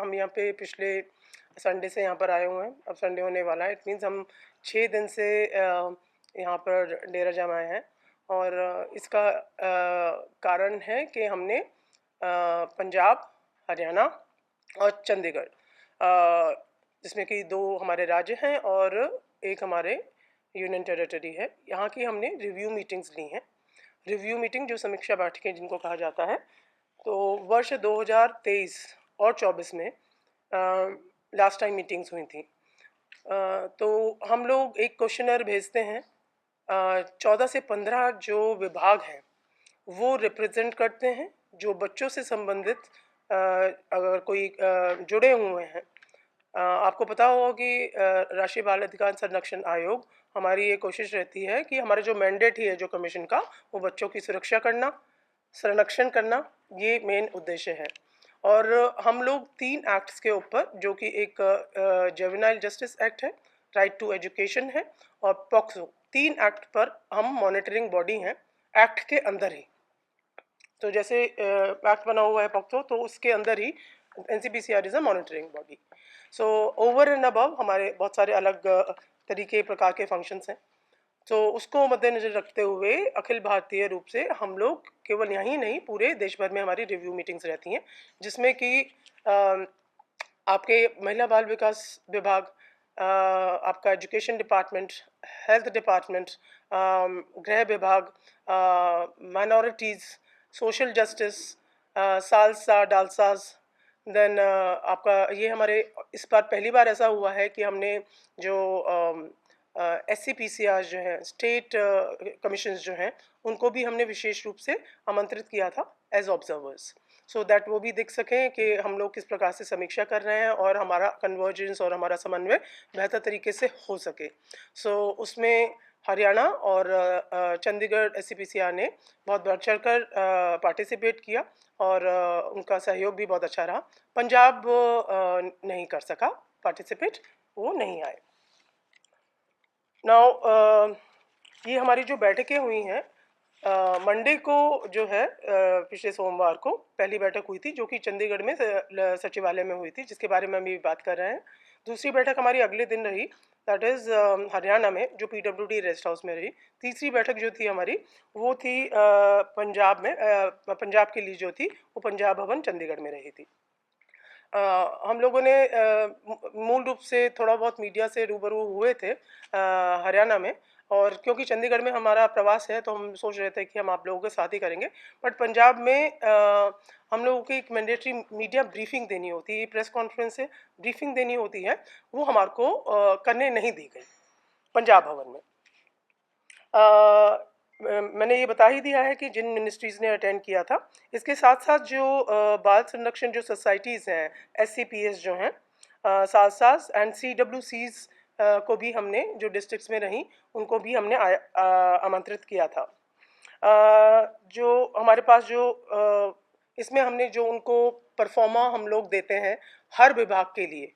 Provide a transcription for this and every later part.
हम यहाँ पे पिछले संडे से यहाँ पर आए हुए हैं। अब संडे होने वाला है, इट मीन्स हम 6 दिन से यहाँ पर डेरा जमाए हैं। और इसका कारण है कि हमने पंजाब, हरियाणा और चंडीगढ़, जिसमें कि 2 हमारे राज्य हैं और एक हमारे यूनियन टेरिटरी है, यहाँ की हमने रिव्यू मीटिंग्स ली हैं। रिव्यू मीटिंग जो समीक्षा बैठकें जिनको कहा जाता है, तो वर्ष 2023 और 24 में लास्ट टाइम मीटिंग्स हुई थी। तो हम लोग एक क्वेश्चनर भेजते हैं। 14 से 15 जो विभाग हैं वो रिप्रेजेंट करते हैं, जो बच्चों से संबंधित अगर कोई जुड़े हुए हैं। आपको पता होगा कि राष्ट्रीय बाल अधिकार संरक्षण आयोग, हमारी ये कोशिश रहती है कि हमारा जो मैंडेट ही है जो कमीशन का, वो बच्चों की सुरक्षा करना, संरक्षण करना, ये मेन उद्देश्य है। और हम लोग 3 एक्ट्स के ऊपर, जो कि एक जुवेनाइल जस्टिस एक्ट है, राइट टू एजुकेशन है और पॉक्सो, 3 एक्ट पर हम मॉनिटरिंग बॉडी हैं एक्ट के अंदर ही। तो जैसे एक्ट बना हुआ है पॉक्सो, तो उसके अंदर ही NCPCR is a monitoring body. So over and above हमारे बहुत सारे अलग तरीके प्रकार के फंक्शंस हैं। तो उसको मद्देनज़र रखते हुए अखिल भारतीय रूप से हम लोग केवल यहीं नहीं, पूरे देश भर में हमारी रिव्यू मीटिंग्स रहती हैं, जिसमें कि आपके महिला बाल विकास विभाग, आपका एजुकेशन डिपार्टमेंट, हेल्थ डिपार्टमेंट, गृह विभाग, minorities, social justice, SALSA DALSAs, then आपका ये हमारे इस बार पहली बार ऐसा हुआ है कि हमने जो SCPCR जो है, स्टेट कमीशंस जो हैं, उनको भी हमने विशेष रूप से आमंत्रित किया था एज ऑब्जर्वर्स, सो दैट वो भी देख सकें कि हम लोग किस प्रकार से समीक्षा कर रहे हैं और हमारा कन्वर्जेंस और हमारा समन्वय बेहतर तरीके से हो सके। सो उसमें हरियाणा और चंडीगढ़ SCPCR ने बहुत बढ़ चढ़ कर पार्टिसिपेट किया और उनका सहयोग भी बहुत अच्छा रहा। पंजाब नहीं कर सका पार्टिसिपेट, वो नहीं आए। नाउ ये हमारी जो बैठकें हुई हैं, मंडे को जो है पिछले सोमवार को पहली बैठक हुई थी, जो कि चंडीगढ़ में सचिवालय में हुई थी, जिसके बारे में हम भी बात कर रहे हैं। दूसरी बैठक हमारी अगले दिन रही, दैट इज़ हरियाणा में, जो PWD रेस्ट हाउस में रही। तीसरी बैठक जो थी हमारी, वो थी पंजाब में, पंजाब के लिए जो थी वो पंजाब भवन चंडीगढ़ में रही थी। हम लोगों ने मूल रूप से थोड़ा बहुत मीडिया से रूबरू हुए थे हरियाणा में, और क्योंकि चंडीगढ़ में हमारा प्रवास है तो हम सोच रहे थे कि हम आप लोगों के साथ ही करेंगे। बट पंजाब में हम लोगों की एक मैंडेटरी मीडिया ब्रीफिंग देनी होती है, प्रेस कॉन्फ्रेंस से ब्रीफिंग देनी होती है, वो हमारे को करने नहीं दी गई पंजाब भवन में। मैंने ये बता ही दिया है कि जिन मिनिस्ट्रीज़ ने अटेंड किया था। इसके साथ साथ जो बाल संरक्षण जो सोसाइटीज़ हैं, SCPS जो हैं, सालसास एंड CWCs को भी हमने, जो डिस्ट्रिक्ट्स में रहीं, उनको भी हमने आमंत्रित किया था। जो हमारे पास जो इसमें हमने जो उनको परफॉर्मा हम लोग देते हैं हर विभाग के लिए,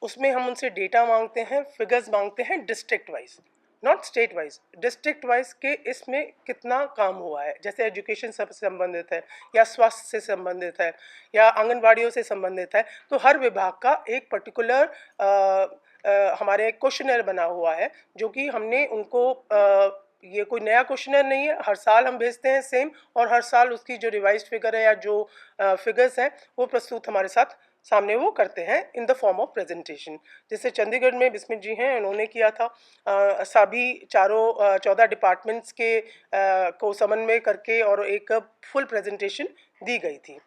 उसमें हम उनसे डेटा मांगते हैं, फिगर्स मांगते हैं district wise, not state wise, district wise के इसमें कितना काम हुआ है। जैसे एजुकेशन से संबंधित है, या स्वास्थ्य से संबंधित है, या आंगनबाड़ियों से संबंधित है, तो हर विभाग का एक पर्टिकुलर हमारे क्वेश्चनर बना हुआ है, जो कि हमने उनको ये कोई नया क्वेश्चनर नहीं है, हर साल हम भेजते हैं सेम, और हर साल उसकी जो रिवाइज्ड फिगर है या जो फिगर्स हैं वो प्रस्तुत हमारे साथ सामने वो करते हैं in the form of presentation. जैसे चंडीगढ़ में बिस्मित जी हैं, उन्होंने किया था, सभी चारों 14 डिपार्टमेंट्स के को समन्वय करके और एक फुल प्रेजेंटेशन दी गई थी।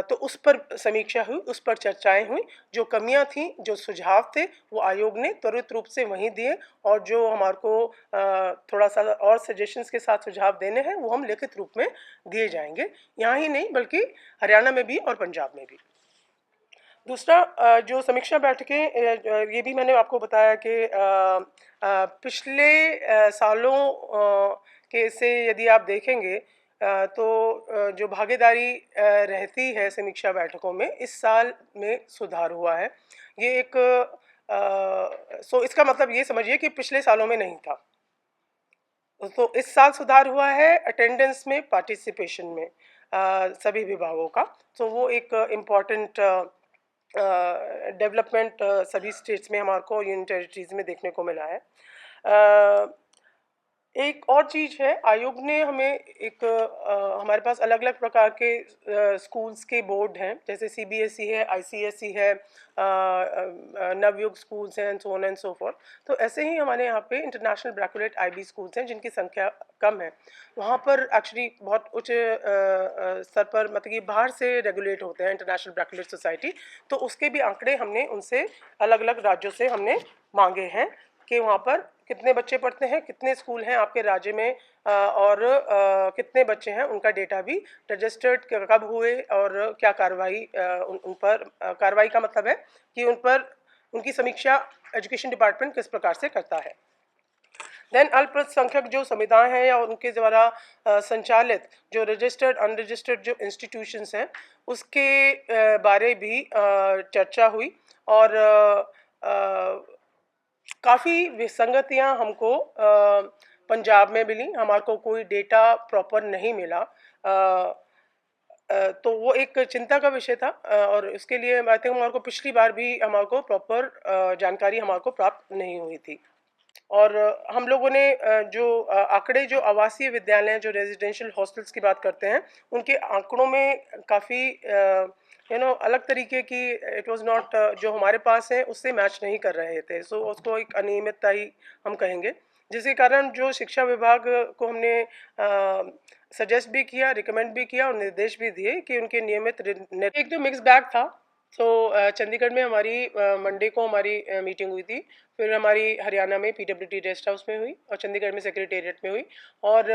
तो उस पर समीक्षा हुई, उस पर चर्चाएं हुई, जो कमियां थीं, जो सुझाव थे, वो आयोग ने त्वरित रूप से वहीं दिए, और जो हमारे को थोड़ा सा और सजेशंस के साथ सुझाव देने हैं वो हम लिखित रूप में दिए जाएंगे, यहाँ ही नहीं बल्कि हरियाणा में भी और पंजाब में भी। दूसरा जो समीक्षा बैठकें, ये भी मैंने आपको बताया कि पिछले सालों के से यदि आप देखेंगे तो जो भागीदारी रहती है समीक्षा बैठकों में, इस साल में सुधार हुआ है। ये एक सो इसका मतलब ये समझिए कि पिछले सालों में नहीं था, तो इस साल सुधार हुआ है अटेंडेंस में, पार्टिसिपेशन में सभी विभागों का। तो वो एक इम्पॉर्टेंट डेवलपमेंट सभी स्टेट्स में हमारे को, यूनियन टेरिटरीज़ में देखने को मिला है। एक और चीज़ है, आयोग ने हमें एक हमारे पास अलग अलग प्रकार के स्कूल्स के बोर्ड हैं, जैसे सीबीएसई है, आईसीएसई है, नवयुग स्कूल्स हैं, and so on and so forth. तो ऐसे ही हमारे यहाँ पे इंटरनेशनल ब्रैकेलेट आईबी स्कूल्स हैं जिनकी संख्या कम है। वहाँ पर एक्चुअली बहुत उच्च स्तर पर, मतलब कि बाहर से रेगुलेट होते हैं, इंटरनेशनल ब्रैकेलेट सोसाइटी। तो उसके भी आंकड़े हमने उनसे अलग अलग राज्यों से हमने मांगे हैं कि वहाँ पर कितने बच्चे पढ़ते हैं, कितने स्कूल हैं आपके राज्य में, और कितने बच्चे हैं, उनका डेटा भी रजिस्टर्ड कब हुए और क्या कार्रवाई उन पर, कार्रवाई का मतलब है कि उन पर उनकी समीक्षा एजुकेशन डिपार्टमेंट किस प्रकार से करता है। देन अल्पसंख्यक जो समुदाय हैं या उनके द्वारा संचालित जो रजिस्टर्ड अनरजिस्टर्ड जो इंस्टीट्यूशंस हैं, उसके बारे भी चर्चा हुई, और काफ़ी विसंगतियां हमको पंजाब में मिली। हमारे को कोई डेटा प्रॉपर नहीं मिला, तो वो एक चिंता का विषय था, और इसके लिए आई थिंक हमारे को पिछली बार भी हमारे को प्रॉपर जानकारी हमारे को प्राप्त नहीं हुई थी। और हम लोगों ने जो आंकड़े जो आवासीय विद्यालय, जो रेजिडेंशियल हॉस्टल्स की बात करते हैं, उनके आंकड़ों में काफ़ी अलग तरीके की, इट वाज नॉट, जो हमारे पास है उससे मैच नहीं कर रहे थे। सो उसको एक अनियमितता ही हम कहेंगे, जिसके कारण जो शिक्षा विभाग को हमने सजेस्ट भी किया, रिकमेंड भी किया और निर्देश भी दिए कि उनके नियमित एक जो मिक्स बैग था। तो चंडीगढ़ में हमारी मंडे को हमारी मीटिंग हुई थी, फिर हमारी हरियाणा में पीडब्ल्यूडी रेस्ट हाउस में हुई, और चंडीगढ़ में सेक्रेटेरिएट में हुई, और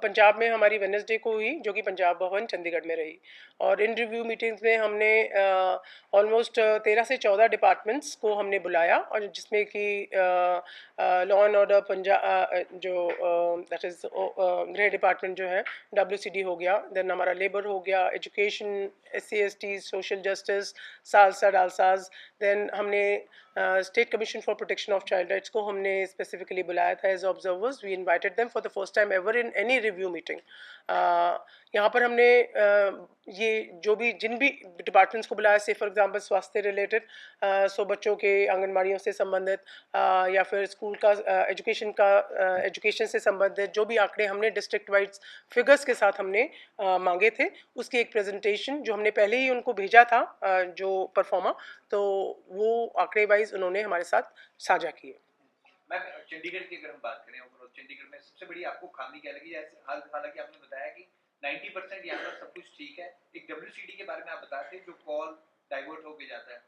पंजाब में हमारी वेडनेसडे को हुई, जो कि पंजाब भवन चंडीगढ़ में रही। और इन रिव्यू मीटिंग्स में हमने ऑलमोस्ट 13 से 14 डिपार्टमेंट्स को हमने बुलाया, और जिसमें कि लॉ एंड ऑर्डर पंजाब, जो दैट इज़ गृह डिपार्टमेंट जो है, WCD हो गया, देन हमारा लेबर हो गया, education, SC ST, social justice, SALSA DALSAs, then हमने state commission for protection of child rights को हमने स्पेसिफिकली बुलाया था as observers. We invited them for the first time ever in any review meeting. यहाँ पर हमने ये जो भी जिन भी डिपार्टमेंट्स को बुलाया, से फॉर एग्जांपल स्वास्थ्य रिलेटेड, सो बच्चों के आंगनबाड़ियों से संबंधित, या फिर स्कूल का एजुकेशन से संबंधित जो भी आंकड़े हमने डिस्ट्रिक्ट वाइज फिगर्स के साथ हमने मांगे थे, उसकी एक प्रेजेंटेशन जो हमने पहले ही उनको भेजा था, जो परफॉर्मा, तो वो आंकड़े वाइज उन्होंने हमारे साथ साझा किए। मैं चंडीगढ़ की अगर हम बात करें, ओवरऑल चंडीगढ़ में सबसे बड़ी आपको खामी क्या लगी? हालांकि आपने बताया कि 90% यहाँ पर सब कुछ ठीक है, एक WCD के बारे में आप बता थे जो कॉल डाइवर्ट होके जाता है।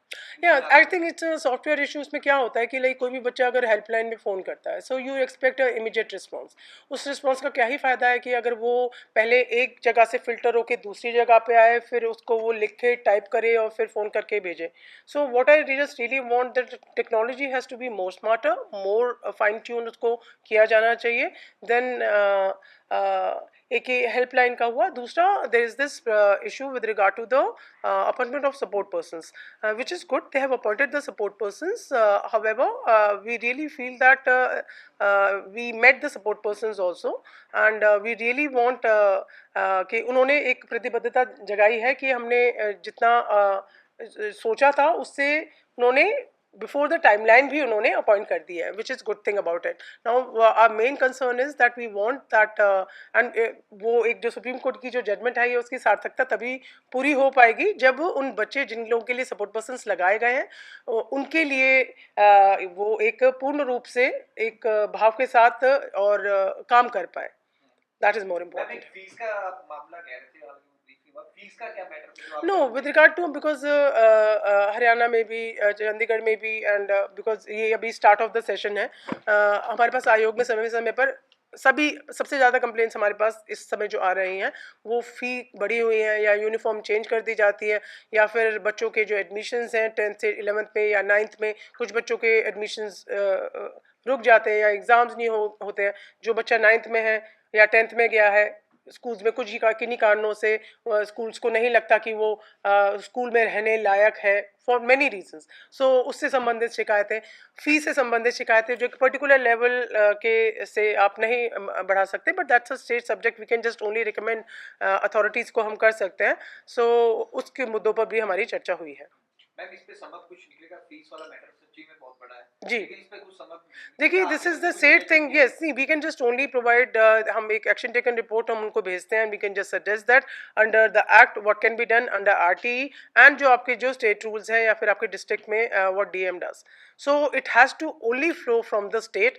I think it's software issue. उसमें क्या होता है कि लाइक कोई भी बच्चा अगर हेल्पलाइन में फ़ोन करता है, so you expect immediate response. उस रिस्पांस का क्या ही फ़ायदा है कि अगर वो पहले एक जगह से फ़िल्टर होकर दूसरी जगह पे आए, फिर उसको वो लिखे, टाइप करे और फिर फ़ोन करके भेजे। So what I just really want that technology has to be more smarter, more fine tune उसको किया जाना चाहिए। देन एक ये हेल्पलाइन का हुआ। दूसरा, there is this issue with regard to the appointment of support persons, which is good. They have appointed the support persons. However, we really feel that we met the support persons also, and we really want कि उन्होंने एक प्रतिबद्धता जगाई है कि हमने जितना सोचा था उससे उन्होंने बिफोर द टाइमलाइन भी उन्होंने अपॉइंट कर दिया है, which is good thing about it. Now our main concern is that we want that, and वो एक जो सुप्रीम कोर्ट की जो जजमेंट है, ये उसकी सार्थकता तभी पूरी हो पाएगी जब उन बच्चे जिन लोगों के लिए सपोर्ट पर्सन्स लगाए गए हैं, उनके लिए वो एक पूर्ण रूप से एक भाव के साथ और काम कर पाए। That is more important. Fees का मामला कह रहे थे, फीस का क्या matter? No, with regard to, because Haryana में भी, चंडीगढ़ में भी, एंड बिकॉज ये अभी स्टार्ट ऑफ द सेशन है, हमारे पास आयोग में समय समय पर सबसे ज़्यादा कंप्लेंट्स हमारे पास इस समय जो आ रही हैं, वो फ़ी बढ़ी हुई हैं, या यूनिफॉर्म चेंज कर दी जाती है, या फिर बच्चों के जो एडमिशन्स हैं 10th से 11th में या 9th में, कुछ बच्चों के एडमिशन्स रुक जाते हैं या एग्ज़ाम्स नहीं होते हैं। जो बच्चा 9th में है या 10th में गया है, स्कूल्स में कुछ ही किन्हीं कारणों से स्कूल्स को नहीं लगता कि वो स्कूल में रहने लायक है, फॉर मेनी रीजंस। सो उससे संबंधित शिकायतें, फ़ी से संबंधित शिकायतें, जो एक पर्टिकुलर लेवल के से आप नहीं बढ़ा सकते, but that's a state subject, we can just only recommend authorities को हम कर सकते हैं। सो उसके मुद्दों पर भी हमारी चर्चा हुई है। मैम इस पे समअप कुछ निकलेगा, फीस वाला मैटर सच्ची में बहुत बड़ा है, जी लेकिन इस पे कुछ समअप देखिए, this is the said thing, yes, see we can just only provide, हम एक एक्शन टेकन रिपोर्ट हम उनको भेजते हैं, we can just suggest that under the act what can be done under RTE and जो आपके जो स्टेट रूल्स हैं या फिर आपके डिस्ट्रिक्ट में what DM does. So it has to only flow from the state,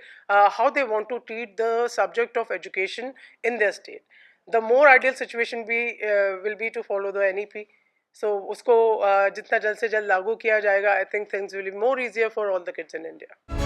how they want to treat the subject of education in their state. The more ideal situation will be to follow the NEP. So उसको जितना जल्द से जल्द लागू किया जाएगा, I think things will be more easier for all the kids in India.